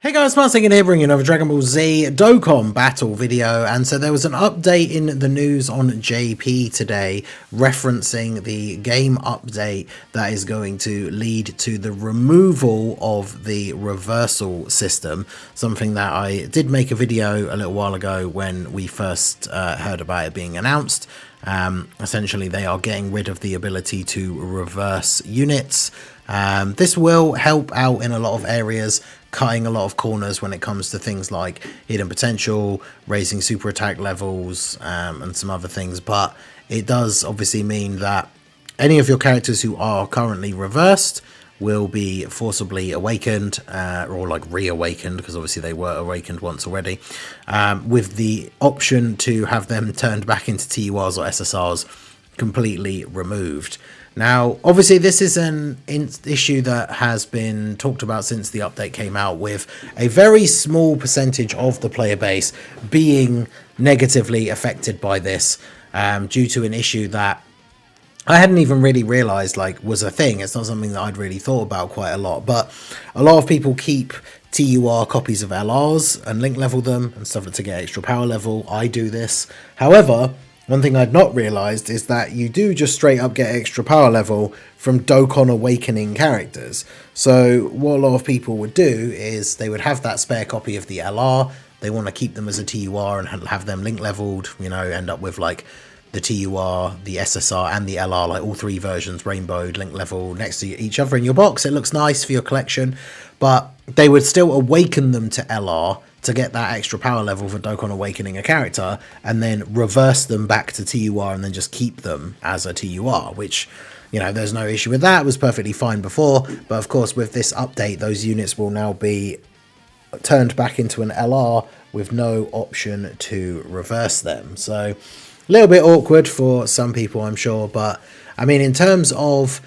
Hey guys, Smartsinging here bringing another Dragon Ball Z Dokkan battle video, and so there was an update in the news on JP today referencing the game update that is going to lead to the removal of the reversal system, something that I did make a video a little while ago when we first heard about it being announced. Essentially they are getting rid of the ability to reverse units. This will help out in a lot of areas, cutting a lot of corners when it comes to things like hidden potential, raising super attack levels, and some other things. But it does obviously mean that any of your characters who are currently reversed will be forcibly awakened, or like reawakened, because obviously they were awakened once already, with the option to have them turned back into TURs or SSRs completely removed. Now, obviously, this is an issue that has been talked about since the update came out, with a very small percentage of the player base being negatively affected by this, due to an issue that I hadn't even really realized was a thing. It's not something that I'd really thought about quite a lot, but a lot of people keep TUR copies of LRs and link level them and stuff to get extra power level. I do this. However, one thing I'd not realised is that you do just straight up get extra power level from Dokkan Awakening characters. So what a lot of people would do is they would have that spare copy of the LR, they want to keep them as a TUR and have them link leveled, you know, end up with like the TUR, the SSR and the LR, like all three versions rainbowed, link level next to each other in your box. It looks nice for your collection, but they would still awaken them to LR to get that extra power level for Dokkan Awakening a character, and then reverse them back to TUR and then just keep them as a TUR, which, you know, there's no issue with that. It was perfectly fine before, but of course with this update those units will now be turned back into an LR with no option to reverse them. So a little bit awkward for some people, I'm sure, but I mean, in terms of,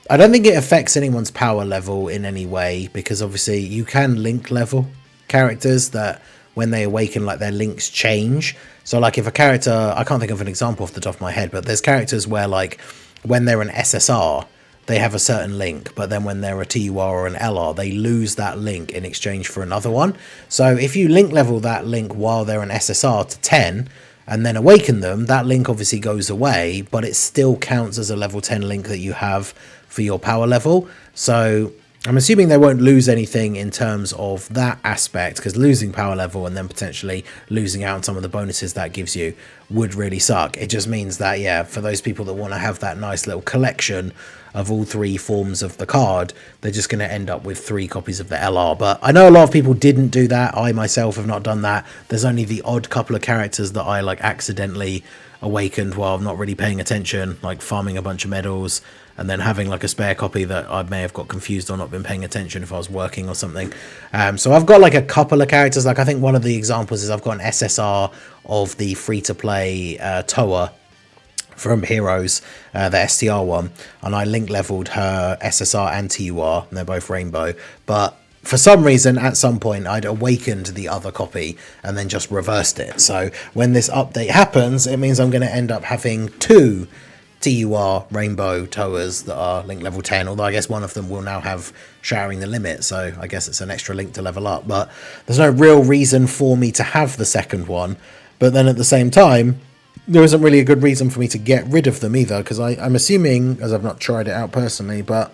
I don't think it affects anyone's power level in any way, because obviously you can link level characters that when they awaken, like their links change. So like if a character, I can't think of an example off the top of my head, but there's characters where like when they're an SSR they have a certain link, but then when they're a TUR or an LR they lose that link in exchange for another one. So if you link level that link while they're an SSR to 10 and then awaken them, that link obviously goes away, but it still counts as a level 10 link that you have for your power level. So I'm assuming they won't lose anything in terms of that aspect, because losing power level and then potentially losing out on some of the bonuses that gives you would really suck. It just means that, yeah, for those people that want to have that nice little collection of all three forms of the card, they're just going to end up with 3 copies of the LR. But I know a lot of people didn't do that. I myself have not done that. There's only the odd couple of characters that I like accidentally awakened while I'm not really paying attention, like farming a bunch of medals and then having like a spare copy that I may have got confused or not been paying attention if I was working or something. So I've got like a couple of characters. Like I think one of the examples is I've got an SSR of the free-to-play Toa from Heroes, the STR one, and I link leveled her SSR and TUR, and they're both rainbow, but for some reason at some point I'd awakened the other copy and then just reversed it. So when this update happens, it means I'm going to end up having 2 TUR rainbow Toas that are link level 10, although I guess one of them will now have shattering the limit, so I guess it's an extra link to level up. But there's no real reason for me to have the second one, but then at the same time there isn't really a good reason for me to get rid of them either, because I'm assuming, as I've not tried it out personally, but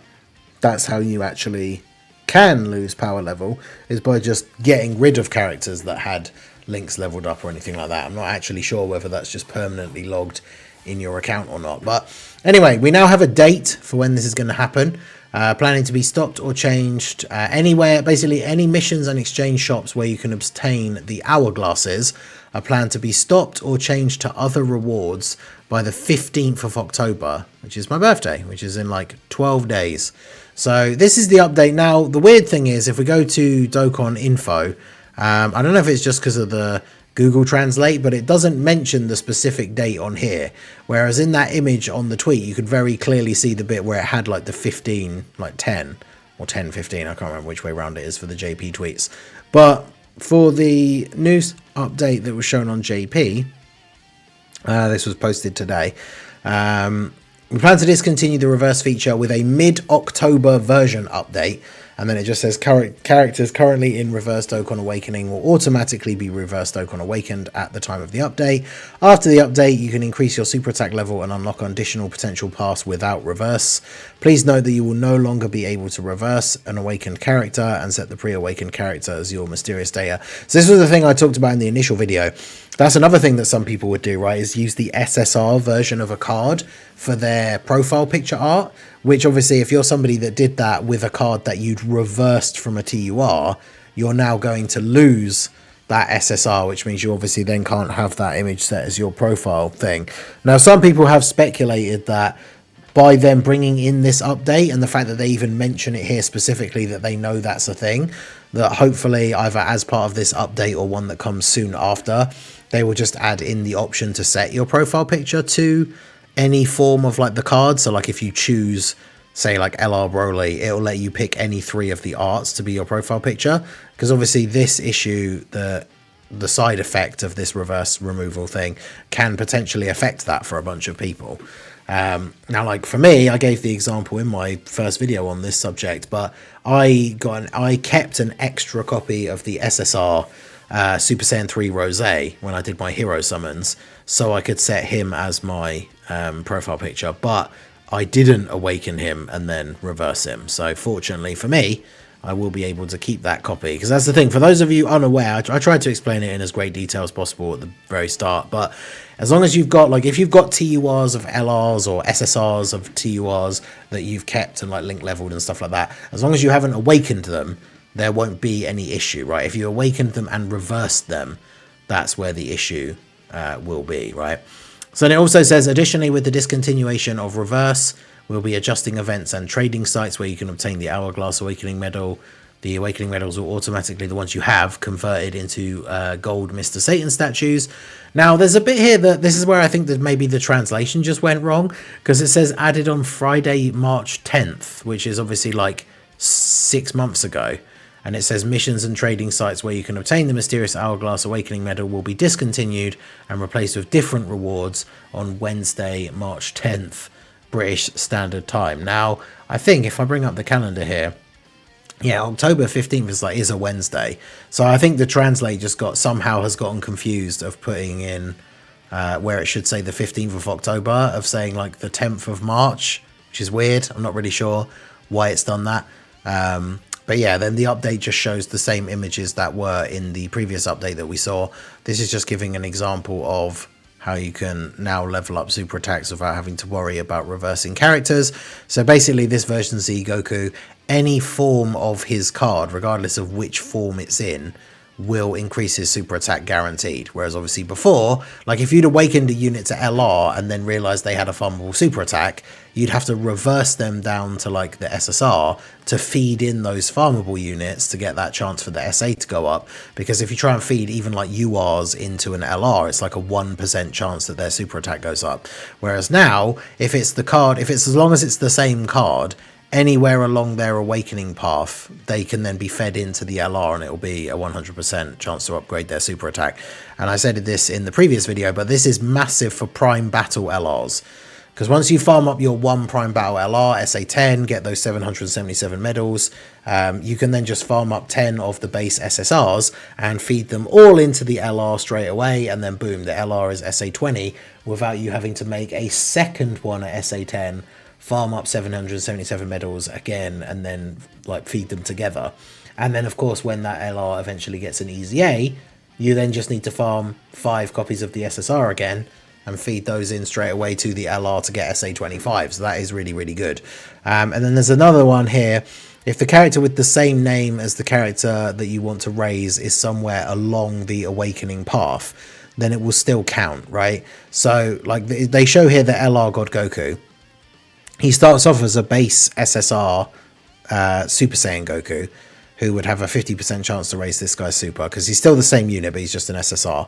that's how you actually can lose power level, is by just getting rid of characters that had links leveled up or anything like that. I'm not actually sure whether that's just permanently logged in your account or not, but anyway, we now have a date for when this is going to happen. Planning to be stopped or changed anywhere. Basically any missions and exchange shops where you can obtain the hourglasses are planned to be stopped or changed to other rewards by the 15th of October, which is my birthday, which is in like 12 days. So this is the update. Now the weird thing is, if we go to Dokkan info, I don't know if it's just because of the Google Translate, but it doesn't mention the specific date on here, whereas in that image on the tweet you could very clearly see the bit where it had like the 15, like 10 or 10 15, I can't remember which way around it is for the JP tweets. But for the news update that was shown on JP, this was posted today, we plan to discontinue the reverse feature with a mid-October version update, and then it just says characters currently in reverse Dokkan Awakening will automatically be reverse Dokkan Awakened at the time of the update. After the update, you can increase your super attack level and unlock additional potential paths without reverse. Please note that you will no longer be able to reverse an awakened character and set the pre-awakened character as your mysterious data. So this was the thing I talked about in the initial video. That's another thing that some people would do, right, is use the SSR version of a card for their profile picture art, which obviously if you're somebody that did that with a card that you'd reversed from a TUR, you're now going to lose that SSR, which means you obviously then can't have that image set as your profile thing. Now, some people have speculated that by them bringing in this update and the fact that they even mention it here specifically, that they know that's a thing, that hopefully either as part of this update or one that comes soon after, they will just add in the option to set your profile picture to any form of like the card. So like if you choose, say like LR Broly, it'll let you pick any 3 of the arts to be your profile picture, because obviously this issue, the side effect of this reverse removal thing can potentially affect that for a bunch of people. Now, like for me, I gave the example in my first video on this subject, but I kept an extra copy of the SSR Super Saiyan 3 Rose when I did my hero summons, so I could set him as my profile picture, but I didn't awaken him and then reverse him. So fortunately for me, I will be able to keep that copy, because that's the thing. For those of you unaware, I tried to explain it in as great detail as possible at the very start, but as long as you've got, like, if you've got TURs of LRs or SSRs of TURs that you've kept and like link leveled and stuff like that, as long as you haven't awakened them, there won't be any issue, right? If you awakened them and reversed them, that's where the issue will be, right? So then it also says, additionally, with the discontinuation of reverse, we'll be adjusting events and trading sites where you can obtain the Hourglass Awakening Medal. The Awakening Medals will automatically, the ones you have, converted into gold Mr. Satan statues. Now, there's a bit here that this is where I think that maybe the translation just went wrong, because it says added on Friday, March 10th, which is obviously like 6 months ago. And it says missions and trading sites where you can obtain the mysterious Hourglass Awakening Medal will be discontinued and replaced with different rewards on Wednesday, March 10th, British Standard Time. Now, I think if I bring up the calendar here, yeah, October 15th is a Wednesday. So I think the translate just somehow has gotten confused of putting in where it should say the 15th of October, of saying like the 10th of March, which is weird. I'm not really sure why it's done that. But yeah, then the update just shows the same images that were in the previous update that we saw. This is just giving an example of how you can now level up super attacks without having to worry about reversing characters. So basically this version Z Goku, any form of his card, regardless of which form it's in, will increase his super attack guaranteed. Whereas obviously before, like if you'd awakened a unit to LR and then realized they had a farmable super attack, you'd have to reverse them down to like the SSR to feed in those farmable units to get that chance for the SA to go up. Because if you try and feed even like URs into an LR, it's like a 1% chance that their super attack goes up. Whereas now, if it's the card, as long as it's the same card, anywhere along their awakening path, they can then be fed into the LR and it will be a 100% chance to upgrade their super attack. And I said this in the previous video, but this is massive for Prime Battle LRs. Because once you farm up your 1 Prime Battle LR, SA10, get those 777 medals, you can then just farm up 10 of the base SSRs and feed them all into the LR straight away, and then boom, the LR is SA20 without you having to make a second one at SA10, farm up 777 medals again, and then like feed them together. And then of course when that LR eventually gets an easy A, you then just need to farm 5 copies of the SSR again and feed those in straight away to the LR to get SA25. So that is really, really good. And then there's another one here. If the character with the same name as the character that you want to raise is somewhere along the awakening path, then it will still count, right? So like they show here the LR God Goku. He starts off as a base SSR Super Saiyan Goku, who would have a 50% chance to raise this guy's super, because he's still the same unit, but he's just an SSR.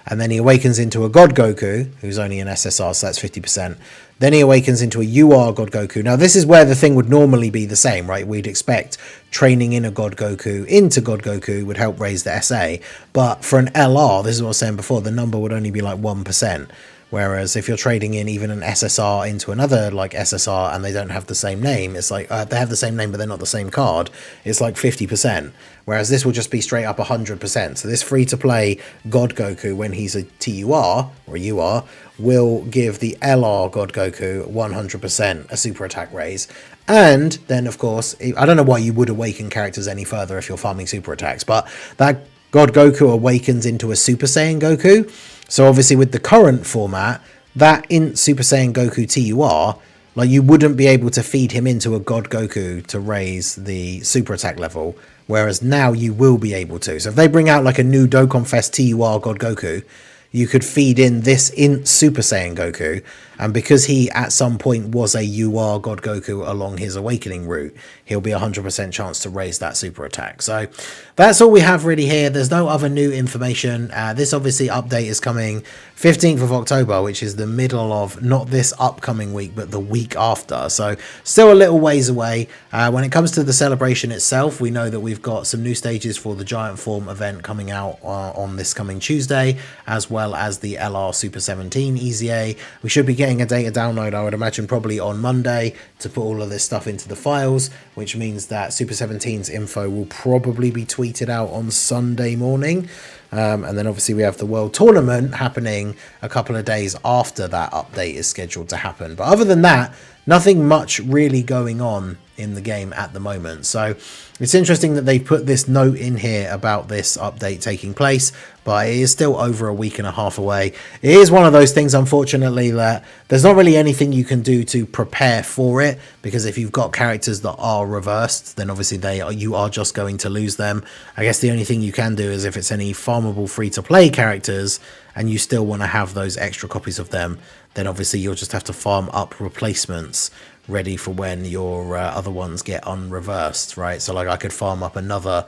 And then he awakens into a God Goku, who's only an SSR, so that's 50%. Then he awakens into a UR God Goku. Now, this is where the thing would normally be the same, right? We'd expect training in a God Goku into God Goku would help raise the SA. But for an LR, this is what I was saying before, the number would only be like 1%. Whereas if you're trading in even an SSR into another like SSR and they don't have the same name, it's like they have the same name but they're not the same card, it's like 50%. Whereas this will just be straight up 100%. So this free-to-play God Goku, when he's a TUR or a UR, will give the LR God Goku 100% a super attack raise. And then, of course, I don't know why you would awaken characters any further if you're farming super attacks, but that God Goku awakens into a Super Saiyan Goku. So obviously with the current format, that in Super Saiyan Goku TUR, like you wouldn't be able to feed him into a God Goku to raise the super attack level, whereas now you will be able to. So if they bring out like a new Dokkan Fest TUR God Goku, you could feed in this in Super Saiyan Goku, and because he at some point was a UR God Goku along his awakening route, he'll be 100% chance to raise that super attack. So that's all we have really here. There's no other new information. This obviously update is coming 15th of October, which is the middle of not this upcoming week, but the week after. So still a little ways away. When it comes to the celebration itself, we know that we've got some new stages for the Giant Form event coming out on this coming Tuesday, as well as the LR Super 17 EZA. We should be getting a data download, I would imagine, probably on Monday to put all of this stuff into the files, which means that Super 17's info will probably be tweeted out on Sunday morning. And then obviously we have the World Tournament happening a couple of days after that update is scheduled to happen. But other than that, nothing much really going on in the game at the moment. So it's interesting that they put this note in here about this update taking place, but it is still over a week and a half away. It is one of those things, unfortunately, that there's not really anything you can do to prepare for it, because if you've got characters that are reversed, then obviously you are just going to lose them. I guess the only thing you can do is if it's any farmable free-to-play characters and you still want to have those extra copies of them, then obviously you'll just have to farm up replacements ready for when your other ones get unreversed, right? So like I could farm up another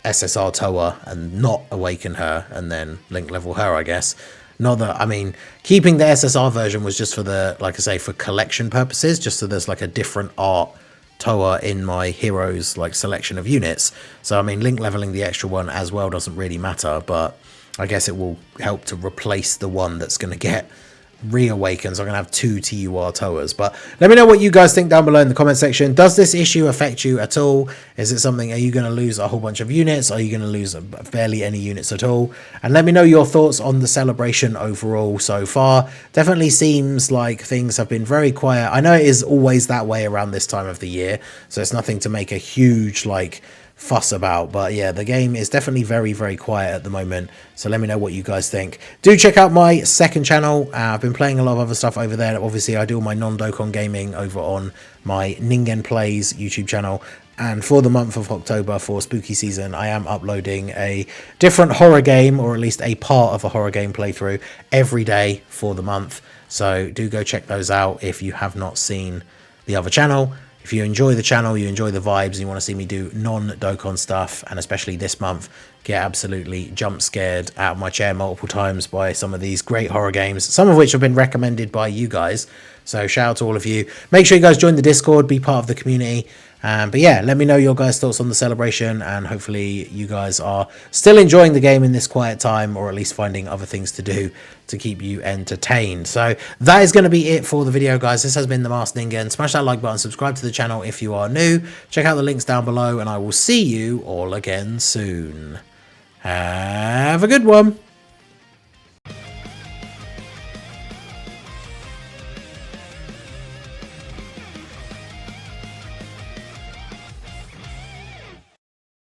SSR Toa and not awaken her and then link level her, I guess. Not that, I mean, keeping the SSR version was just for the, like I say, for collection purposes, just so there's like a different art Toa in my heroes like selection of units. So I mean, link leveling the extra one as well doesn't really matter, but I guess it will help to replace the one that's going to get reawakens. I'm gonna have 2 TUR Toas. But let me know what you guys think down below in the comment section. Does this issue affect you at all? Is it something, are you going to lose a whole bunch of units? Are you going to lose barely any units at all? And let me know your thoughts on the celebration overall so far. Definitely seems like things have been very quiet. I know it is always that way around this time of the year, so it's nothing to make a huge like fuss about, but yeah, the game is definitely very, very quiet at the moment. So let me know what you guys think. Do check out my second channel. I've been playing a lot of other stuff over there. Obviously I do all my non-Dokkan gaming over on my Ningen Plays YouTube channel, and for the month of October, for spooky season, I am uploading a different horror game, or at least a part of a horror game playthrough every day for the month. So do go check those out if you have not seen the other channel. If you enjoy the channel, you enjoy the vibes, and you want to see me do non-Dokkan stuff, and especially this month, get absolutely jump scared out of my chair multiple times by some of these great horror games, some of which have been recommended by you guys. So shout out to all of you. Make sure you guys join the Discord, be part of the community. But yeah, let me know your guys' thoughts on the celebration, and hopefully you guys are still enjoying the game in this quiet time, or at least finding other things to do to keep you entertained. So that is going to be it for the video, guys. This has been the Masked Ningen. Smash that like button, subscribe to the channel if you are new. Check out the links down below, and I will see you all again soon. Have a good one.